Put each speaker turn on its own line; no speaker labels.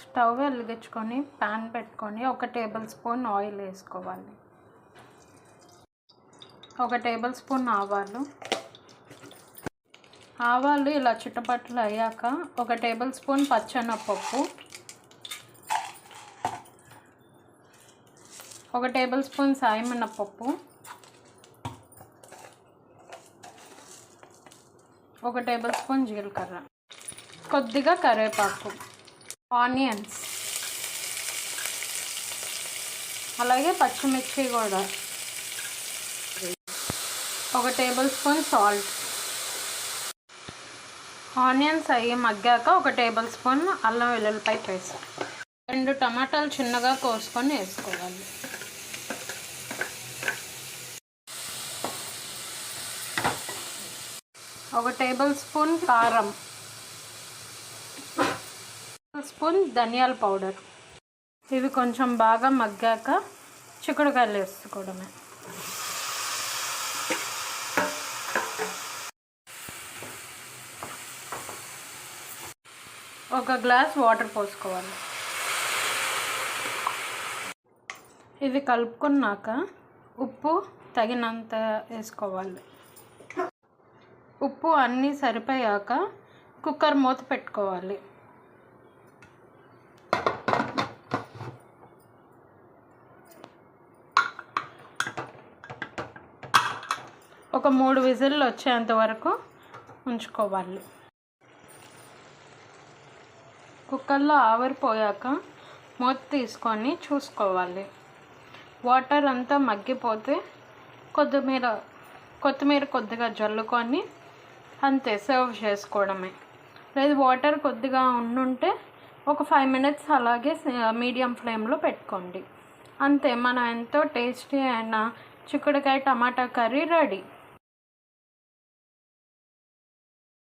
Stove వెలిగించుకొని pan పెట్టుకొని 1 table spoon oil వేసుకోవాలి. 1 టేబుల్ స్పూన్ ఆవాలు ఇలా చిటపట్లు అయ్యాక 1 టేబుల్ స్పూన్ పచ్చెనగపప్పు, 1 టేబుల్ స్పూన్ సాయిమినపప్పు, 1 టేబుల్ స్పూన్ జీలకర్ర, కొద్దిగా కరివేపాకు, ఆనియన్స్, అలాగే పచ్చిమిర్చి కూడా, 1 టేబుల్ స్పూన్ సాల్ట్. ఆనియన్స్ అయ్యి మగ్గాక 1 టేబుల్ స్పూన్ అల్లం వెల్లుల్లిపాయ పేస్ట్, 2 టమాటాలు చిన్నగా కోసుకొని వేసుకోవాలి. ఒక టేబుల్ స్పూన్ కారం, స్పూన్ ధనియాల పౌడర్. ఇవి కొంచెం బాగా మగ్గాక చిక్కుడుకాయలు వేసుకోవడమే. ఒక గ్లాస్ వాటర్ పోసుకోవాలి. ఇవి కలుపుకున్నాక ఉప్పు తగినంత వేసుకోవాలి. ఉప్పు అన్నీ సరిపోయాక కుక్కర్ మూత పెట్టుకోవాలి. ఒక 3 విజిల్లు వచ్చేంత వరకు ఉంచుకోవాలి. కుక్కర్లో ఆవిరిపోయాక మూత తీసుకొని చూసుకోవాలి. వాటర్ అంతా మగ్గిపోతే కొత్తిమీర కొద్దిగా జల్లుకొని అంతే, సర్వ్ చేసుకోవడమే. లేదు వాటర్ కొద్దిగా ఉండుంటే ఒక 5 మినిట్స్ అలాగే మీడియం ఫ్లేమ్లో పెట్టుకోండి. అంతే, మన ఎంతో టేస్టీ అయిన చిక్కుడుకాయ టమాటా కర్రీ రెడీ.